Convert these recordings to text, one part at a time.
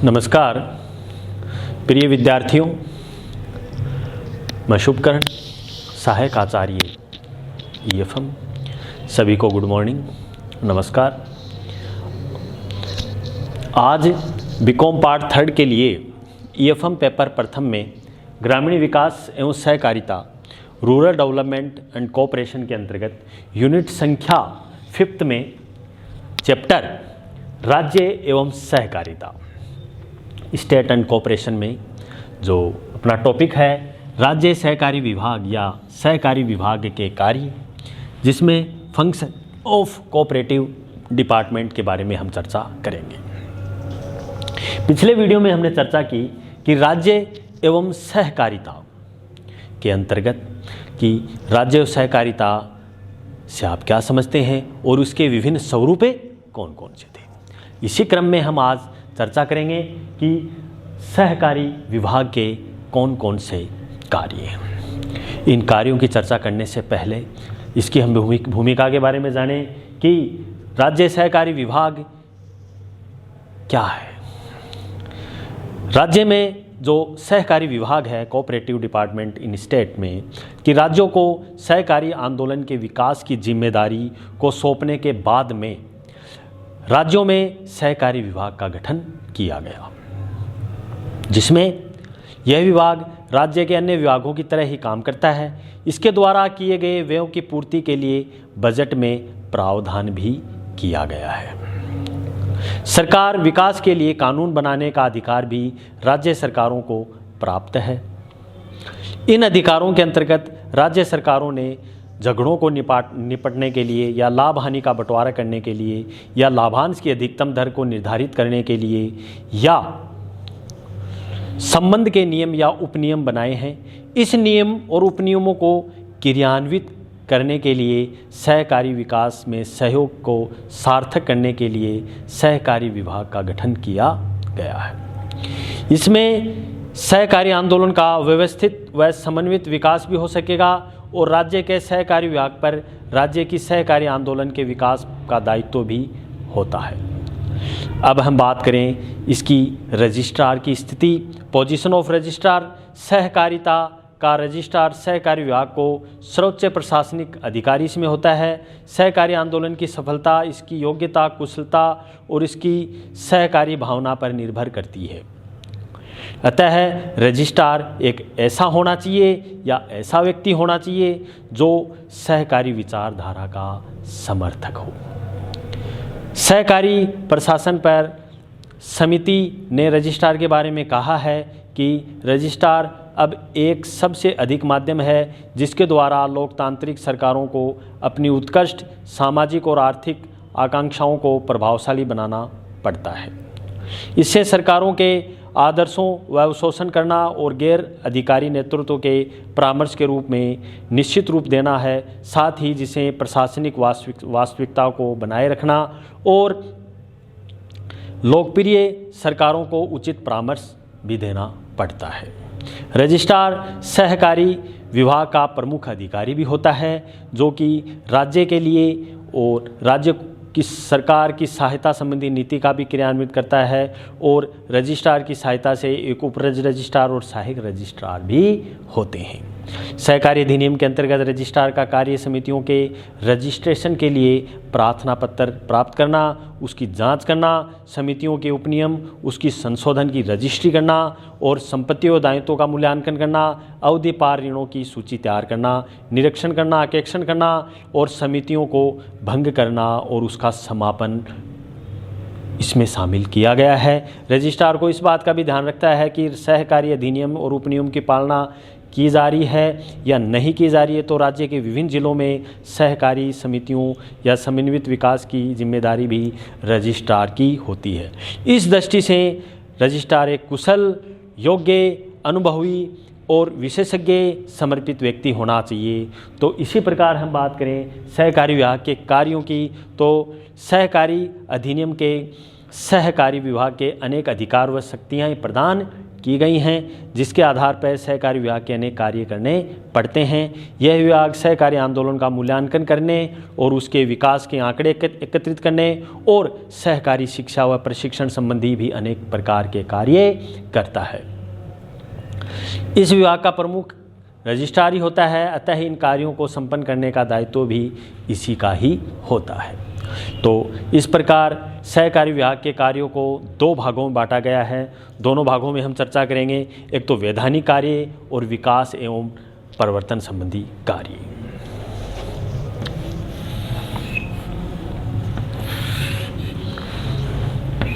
नमस्कार प्रिय विद्यार्थियों, मैं शुभकरण सहायक आचार्य ईएफएम सभी को गुड मॉर्निंग, नमस्कार। आज बीकॉम पार्ट 3 के लिए ईएफएम पेपर प्रथम में ग्रामीण विकास एवं सहकारिता रूरल डेवलपमेंट एंड कोऑपरेशन के अंतर्गत यूनिट संख्या 5 में चैप्टर राज्य एवं सहकारिता स्टेट एंड कोऑपरेशन में जो अपना टॉपिक है राज्य सहकारी विभाग या सहकारी विभाग के कार्य, जिसमें फंक्शन ऑफ कोऑपरेटिव डिपार्टमेंट के बारे में हम चर्चा करेंगे। पिछले वीडियो में हमने चर्चा की कि राज्य एवं सहकारिता के अंतर्गत कि राज्य और सहकारिता से आप क्या समझते हैं और उसके विभिन्न स्वरूपें कौन कौन से थे। इसी क्रम में हम आज चर्चा करेंगे कि सहकारी विभाग के कौन कौन से कार्य हैं। इन कार्यों की चर्चा करने से पहले इसकी हम भूमिका के बारे में जानें कि राज्य सहकारी विभाग क्या है। राज्य में जो सहकारी विभाग है, कोऑपरेटिव डिपार्टमेंट इन स्टेट में, कि राज्यों को सहकारी आंदोलन के विकास की जिम्मेदारी को सौंपने के बाद में राज्यों में सहकारी विभाग का गठन किया गया, जिसमें यह विभाग राज्य के अन्य विभागों की तरह ही काम करता है। इसके द्वारा किए गए व्ययों की पूर्ति के लिए बजट में प्रावधान भी किया गया है। सरकार विकास के लिए कानून बनाने का अधिकार भी राज्य सरकारों को प्राप्त है। इन अधिकारों के अंतर्गत राज्य सरकारों ने झगड़ों को निपटने के लिए या लाभ हानि का बंटवारा करने के लिए या लाभांश की अधिकतम दर को निर्धारित करने के लिए या संबंध के नियम या उपनियम बनाए हैं। इस नियम और उपनियमों को क्रियान्वित करने के लिए सहकारी विकास में सहयोग को सार्थक करने के लिए सहकारी विभाग का गठन किया गया है। इसमें सहकारी आंदोलन का व्यवस्थित व समन्वित विकास भी हो सकेगा और राज्य के सहकारी विभाग पर राज्य की सहकारी आंदोलन के विकास का दायित्व भी होता है। अब हम बात करें इसकी रजिस्ट्रार की स्थिति, पोजीशन ऑफ रजिस्ट्रार। सहकारिता का रजिस्ट्रार सहकारी विभाग को सर्वोच्च प्रशासनिक अधिकारी इसमें होता है। सहकारी आंदोलन की सफलता इसकी योग्यता, कुशलता और इसकी सहकारी भावना पर निर्भर करती है। अतः रजिस्ट्रार एक ऐसा होना चाहिए या ऐसा व्यक्ति होना चाहिए जो सहकारी विचारधारा का समर्थक हो। सहकारी प्रशासन पर समिति ने रजिस्ट्रार के बारे में कहा है कि रजिस्ट्रार अब एक सबसे अधिक माध्यम है जिसके द्वारा लोकतांत्रिक सरकारों को अपनी उत्कृष्ट सामाजिक और आर्थिक आकांक्षाओं को प्रभावशाली बनाना पड़ता है। इससे सरकारों के आदर्शों व अवशोषण करना और गैर अधिकारी नेतृत्व के परामर्श के रूप में निश्चित रूप देना है, साथ ही जिसे प्रशासनिक वास्तविकता को बनाए रखना और लोकप्रिय सरकारों को उचित परामर्श भी देना पड़ता है। रजिस्ट्रार सहकारी विभाग का प्रमुख अधिकारी भी होता है जो कि राज्य के लिए और राज्य की सरकार की सहायता संबंधी नीति का भी क्रियान्वित करता है और रजिस्ट्रार की सहायता से एक उप रजिस्ट्रार और सहायक रजिस्ट्रार भी होते हैं। सहकारी अधिनियम के अंतर्गत रजिस्ट्रार का कार्य समितियों के रजिस्ट्रेशन के लिए प्रार्थना पत्र प्राप्त करना, उसकी जांच करना, समितियों के उपनियम, उसकी संशोधन की रजिस्ट्री करना और संपत्ति और दायित्वों का मूल्यांकन करना, अवधि पार ऋणों की सूची तैयार करना, निरीक्षण करना, आकेक्षण करना और समितियों को भंग करना और उसका समापन इसमें शामिल किया गया है। रजिस्ट्रार को इस बात का भी ध्यान रखता है कि सहकारी अधिनियम और उपनियम की पालना की जा रही है या नहीं की जा रही है, तो राज्य के विभिन्न जिलों में सहकारी समितियों या समन्वित विकास की जिम्मेदारी भी रजिस्ट्रार की होती है। इस दृष्टि से रजिस्ट्रार एक कुशल, योग्य, अनुभवी और विशेषज्ञ समर्पित व्यक्ति होना चाहिए। तो इसी प्रकार हम बात करें सहकारी विभाग के कार्यों की, तो सहकारी अधिनियम के सहकारी विभाग के अनेक अधिकार व शक्तियाँ प्रदान की गई हैं, जिसके आधार पर सहकारी विभाग के अनेक कार्य करने पड़ते हैं। यह विभाग सहकारी आंदोलन का मूल्यांकन करने और उसके विकास के आंकड़े एकत्रित करने और सहकारी शिक्षा व प्रशिक्षण संबंधी भी अनेक प्रकार के कार्य करता है। इस विभाग का प्रमुख रजिस्ट्रार ही होता है, अतः इन कार्यों को संपन्न करने का दायित्व भी इसी का ही होता है। तो इस प्रकार सहकारी विभाग के कार्यों को दो भागों में बांटा गया है। दोनों भागों में हम चर्चा करेंगे, एक तो वैधानिक कार्य और विकास एवं परिवर्तन संबंधी कार्य।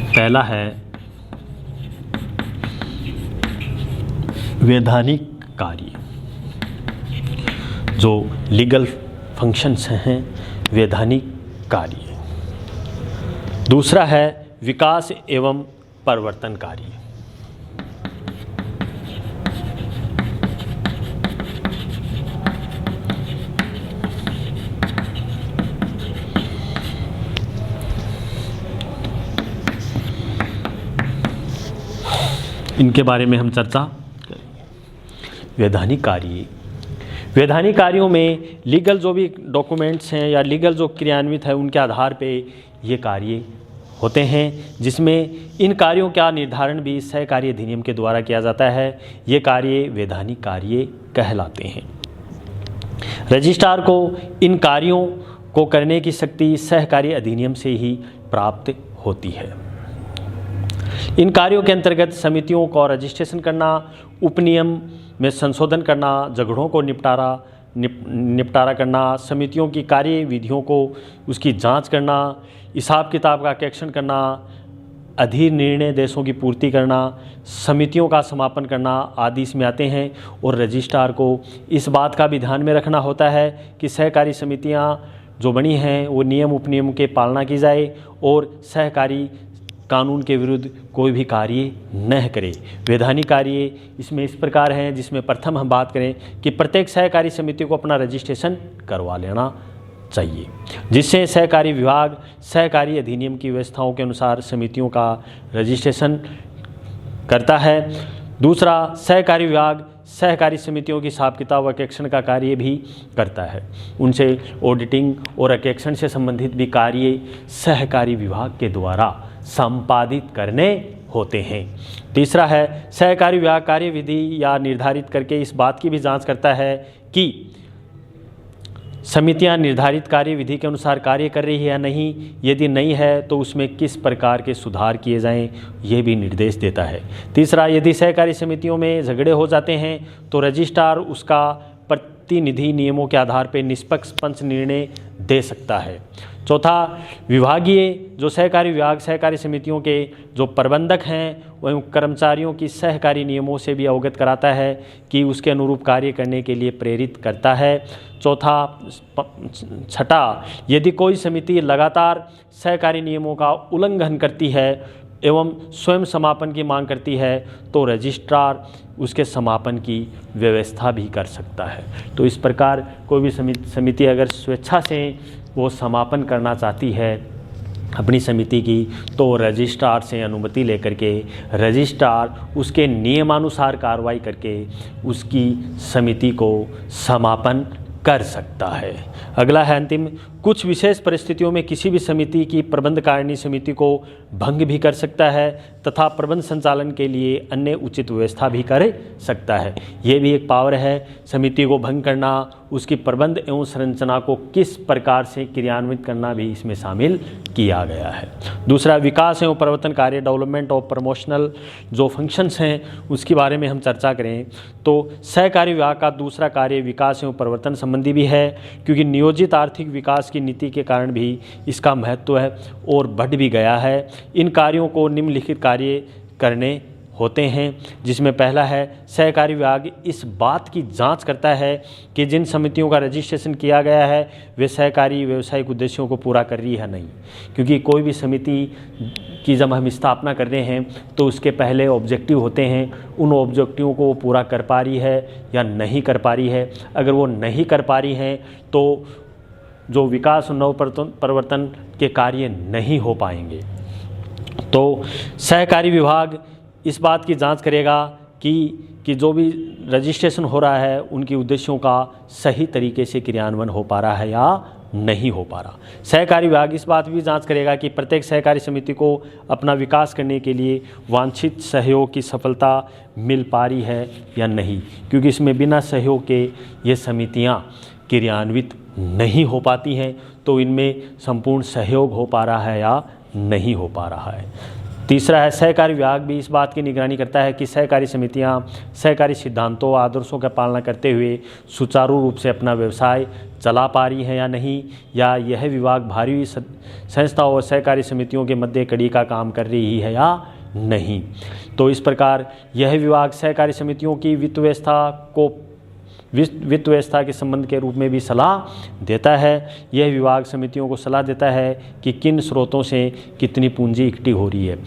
पहला है वैधानिक कार्य, जो लीगल फंक्शंस हैं, वैधानिक कार्य। दूसरा है विकास एवं परिवर्तन कार्य। इनके बारे में हम चर्चा करेंगे। वैधानिक कार्य, वैधानिक कार्यों में लीगल जो भी डॉक्यूमेंट्स हैं या लीगल जो क्रियान्वित है उनके आधार पे ये कार्य होते हैं, जिसमें इन कार्यों का निर्धारण भी सहकारी अधिनियम के द्वारा किया जाता है। ये कार्य वैधानिक कार्य कहलाते हैं। रजिस्ट्रार को इन कार्यों को करने की शक्ति सहकारी अधिनियम से ही प्राप्त होती है। इन कार्यों के अंतर्गत समितियों को रजिस्ट्रेशन करना, उपनियम में संशोधन करना, झगड़ों को निपटारा करना, समितियों की कार्य विधियों को उसकी जांच करना, हिसाब किताब का करेक्शन करना, अधीर निर्णय देशों की पूर्ति करना, समितियों का समापन करना आदि इसमें आते हैं। और रजिस्ट्रार को इस बात का भी ध्यान में रखना होता है कि सहकारी समितियां जो बनी हैं वो नियम उपनियम के पालना की जाए और सहकारी कानून के विरुद्ध कोई भी कार्य न करे। वैधानिक कार्य इसमें इस प्रकार हैं, जिसमें प्रथम हम बात करें कि प्रत्येक सहकारी समिति को अपना रजिस्ट्रेशन करवा लेना चाहिए, जिससे सहकारी विभाग सहकारी अधिनियम की व्यवस्थाओं के अनुसार समितियों का रजिस्ट्रेशन करता है। दूसरा, सहकारी विभाग सहकारी समितियों की हिसाब किताब व करेक्शन का कार्य भी करता है। उनसे ऑडिटिंग और करेक्शन से संबंधित भी कार्य सहकारी विभाग के द्वारा संपादित करने होते हैं। तीसरा है, सहकारी विभाग कार्यविधि या निर्धारित करके इस बात की भी जांच करता है कि समितियां निर्धारित कार्यविधि के अनुसार कार्य कर रही है या नहीं। यदि नहीं है तो उसमें किस प्रकार के सुधार किए जाएं, ये भी निर्देश देता है। तीसरा, यदि सहकारी समितियों में झगड़े हो जाते हैं तो रजिस्ट्रार उसका प्रतिनिधि नियमों के आधार पर निष्पक्ष पंच निर्णय दे सकता है। चौथा, विभागीय जो सहकारी विभाग सहकारी समितियों के जो प्रबंधक हैं वह कर्मचारियों की सहकारी नियमों से भी अवगत कराता है कि उसके अनुरूप कार्य करने के लिए प्रेरित करता है। छठा, यदि कोई समिति लगातार सहकारी नियमों का उल्लंघन करती है एवं स्वयं समापन की मांग करती है तो रजिस्ट्रार उसके समापन की व्यवस्था भी कर सकता है। तो इस प्रकार कोई भी समिति अगर स्वेच्छा से वो समापन करना चाहती है अपनी समिति की, तो रजिस्ट्रार से अनुमति लेकर के रजिस्ट्रार उसके नियमानुसार कार्रवाई करके उसकी समिति को समापन कर सकता है। अगला है अंतिम, कुछ विशेष परिस्थितियों में किसी भी समिति की प्रबंध कारिणी समिति को भंग भी कर सकता है तथा प्रबंध संचालन के लिए अन्य उचित व्यवस्था भी कर सकता है। ये भी एक पावर है, समिति को भंग करना, उसकी प्रबंध एवं संरचना को किस प्रकार से क्रियान्वित करना भी इसमें शामिल किया गया है। दूसरा, विकास एवं परिवर्तन कार्य, डेवलपमेंट और प्रमोशनल जो फंक्शंस हैं उसके बारे में हम चर्चा करें तो सहकारी विभाग का दूसरा कार्य विकास एवं परिवर्तन संबंधी भी है, क्योंकि नियोजित आर्थिक विकास की नीति के कारण भी इसका महत्व है और बढ़ भी गया है। इन कार्यों को निम्नलिखित कार्य करने होते हैं, जिसमें पहला है, सहकारी विभाग इस बात की जांच करता है कि जिन समितियों का रजिस्ट्रेशन किया गया है वे सहकारी व्यावसायिक उद्देश्यों को पूरा कर रही है नहीं। क्योंकि कोई भी समिति की जब हम स्थापना कर रहे हैं तो उसके पहले ऑब्जेक्टिव होते हैं, उन ऑब्जेक्टिवों को वो पूरा कर पा रही है या नहीं कर पा रही है। अगर वो नहीं कर पा रही हैं तो जो विकास और नव परिवर्तन के कार्य नहीं हो पाएंगे। तो सहकारी विभाग इस बात की जांच करेगा कि जो भी रजिस्ट्रेशन हो रहा है उनके उद्देश्यों का सही तरीके से क्रियान्वयन हो पा रहा है या नहीं हो पा रहा। सहकारी विभाग इस बात भी जांच करेगा कि प्रत्येक सहकारी समिति को अपना विकास करने के लिए वांछित सहयोग की सफलता मिल पा रही है या नहीं, क्योंकि इसमें बिना सहयोग के ये समितियां क्रियान्वित नहीं हो पाती हैं। तो इनमें संपूर्ण सहयोग हो पा रहा है या नहीं हो पा रहा है। तीसरा है, सहकारी विभाग भी इस बात की निगरानी करता है कि सहकारी समितियां सहकारी सिद्धांतों आदर्शों का पालना करते हुए सुचारू रूप से अपना व्यवसाय चला पा रही हैं या नहीं, या यह विभाग भारी संस्थाओं और सहकारी समितियों के मध्य कड़ी का काम कर रही है या नहीं। तो इस प्रकार यह विभाग सहकारी समितियों की वित्त व्यवस्था के संबंध के रूप में भी सलाह देता है। यह विभाग समितियों को सलाह देता है कि किन स्रोतों से कितनी पूंजी इकट्ठी हो रही है।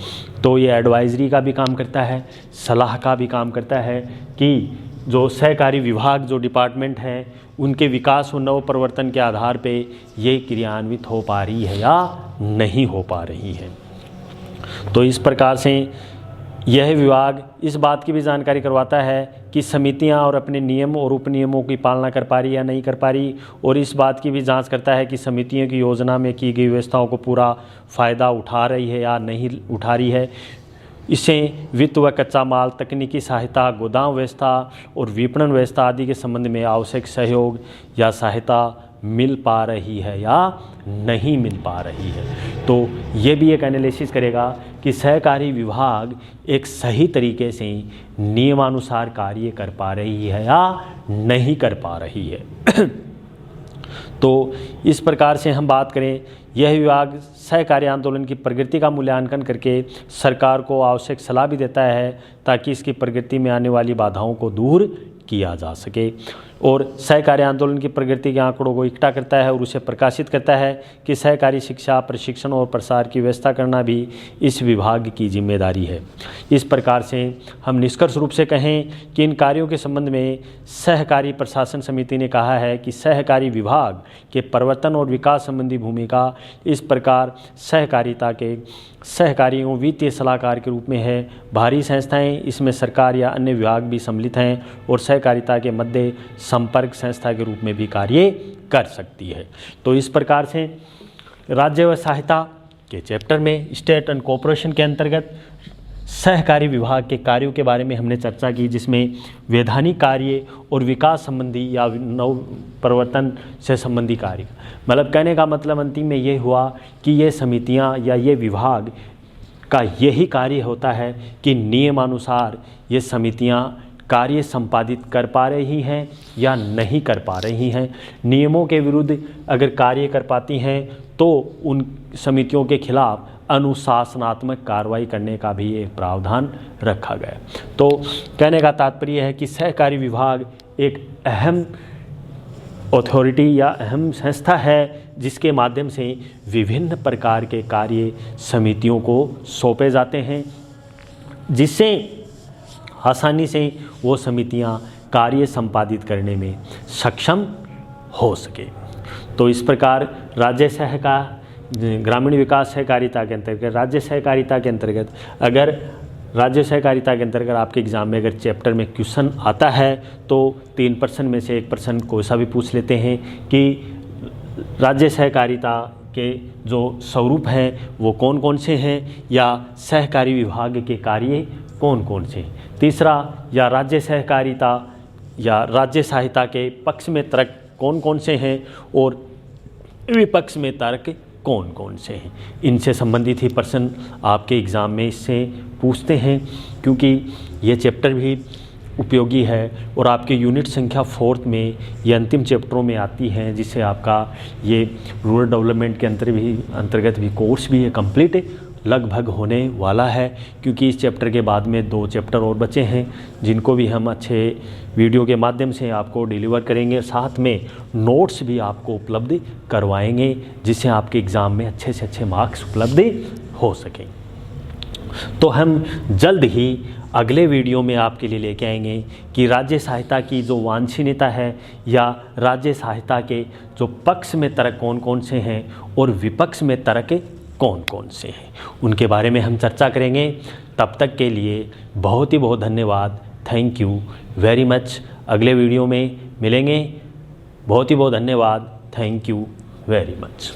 तो ये एडवाइजरी का भी काम करता है, सलाह का भी काम करता है कि जो सहकारी विभाग जो डिपार्टमेंट है उनके विकास और नव परिवर्तन के आधार पे ये क्रियान्वित हो पा रही है या नहीं हो पा रही है। तो इस प्रकार से यह विभाग इस बात की भी जानकारी करवाता है कि समितियां और अपने नियम और उपनियमों की पालना कर पा रही या नहीं कर पा रही, और इस बात की भी जांच करता है कि समितियों की योजना में की गई व्यवस्थाओं को पूरा फ़ायदा उठा रही है या नहीं उठा रही है। इससे वित्त व कच्चा माल, तकनीकी सहायता, गोदाम व्यवस्था और विपणन व्यवस्था आदि के संबंध में आवश्यक सहयोग या सहायता मिल पा रही है या नहीं मिल पा रही है। तो ये भी एक एनालिसिस करेगा कि सहकारी विभाग एक सही तरीके से नियमानुसार कार्य कर पा रही है या नहीं कर पा रही है। तो इस प्रकार से हम बात करें, यह विभाग सहकारी आंदोलन की प्रगति का मूल्यांकन करके सरकार को आवश्यक सलाह भी देता है ताकि इसकी प्रगति में आने वाली बाधाओं को दूर किया जा सके, और सहकारी आंदोलन की प्रगति के आंकड़ों को इकट्ठा करता है और उसे प्रकाशित करता है कि सहकारी शिक्षा, प्रशिक्षण और प्रसार की व्यवस्था करना भी इस विभाग की जिम्मेदारी है। इस प्रकार से हम निष्कर्ष रूप से कहें कि इन कार्यों के संबंध में सहकारी प्रशासन समिति ने कहा है कि सहकारी विभाग के परिवर्तन और विकास संबंधी भूमिका इस प्रकार सहकारिता के सहकारियों वित्तीय सलाहकार के रूप में है। भारी संस्थाएं, इसमें सरकार या अन्य विभाग भी सम्मिलित हैं और सहकारिता के मध्य संपर्क संस्था के रूप में भी कार्य कर सकती है। तो इस प्रकार से राज्य व सहायता के चैप्टर में स्टेट एंड कॉर्पोरेशन के अंतर्गत सहकारी विभाग के कार्यों के बारे में हमने चर्चा की, जिसमें वैधानिक कार्य और विकास संबंधी या नव परिवर्तन से संबंधी कार्य, मतलब कहने का मतलब अंतिम में ये हुआ कि ये समितियां या ये विभाग का यही कार्य होता है कि नियमानुसार ये समितियां कार्य संपादित कर पा रही हैं या नहीं कर पा रही हैं। नियमों के विरुद्ध अगर कार्य कर पाती हैं तो उन समितियों के खिलाफ अनुशासनात्मक कार्रवाई करने का भी एक प्रावधान रखा गया। तो कहने का तात्पर्य है कि सहकारी विभाग एक अहम अथॉरिटी या अहम संस्था है जिसके माध्यम से विभिन्न प्रकार के कार्य समितियों को सौंपे जाते हैं, जिससे आसानी से वो समितियां कार्य संपादित करने में सक्षम हो सके। तो इस प्रकार राज्य ग्रामीण विकास सहकारिता के अंतर्गत, राज्य सहकारिता के अंतर्गत, अगर राज्य सहकारिता के अंतर्गत आपके एग्ज़ाम में अगर चैप्टर में क्वेश्चन आता है तो 3% में से 1% कोई सा भी पूछ लेते हैं कि राज्य सहकारिता के जो स्वरूप हैं वो कौन कौन से हैं, या सहकारी विभाग के कार्य कौन कौन से हैं। तीसरा, या राज्य सहकारिता या राज्य सहायता के पक्ष में तर्क कौन कौन से हैं और विपक्ष में तर्क कौन कौन से हैं। इनसे संबंधित ही प्रश्न आपके एग्ज़ाम में इससे पूछते हैं, क्योंकि ये चैप्टर भी उपयोगी है और आपके यूनिट संख्या 4 में ये अंतिम चैप्टरों में आती हैं, जिससे आपका ये रूरल डेवलपमेंट के अंतर्गत भी कोर्स भी ये कंप्लीट लगभग होने वाला है, क्योंकि इस चैप्टर के बाद में 2 चैप्टर और बचे हैं जिनको भी हम अच्छे वीडियो के माध्यम से आपको डिलीवर करेंगे। साथ में नोट्स भी आपको उपलब्ध करवाएंगे, जिससे आपके एग्ज़ाम में अच्छे से अच्छे मार्क्स उपलब्ध हो सकें। तो हम जल्द ही अगले वीडियो में आपके लिए लेके आएंगे कि राज्य सहायता की जो वांछनीयता है या राज्य सहायता के जो पक्ष में तर्क कौन कौन से हैं और विपक्ष में तर्क कौन कौन से हैं, उनके बारे में हम चर्चा करेंगे। तब तक के लिए बहुत ही बहुत धन्यवाद। Thank you very much. अगले वीडियो में मिलेंगे। बहुत ही बहुत धन्यवाद। Thank you very much.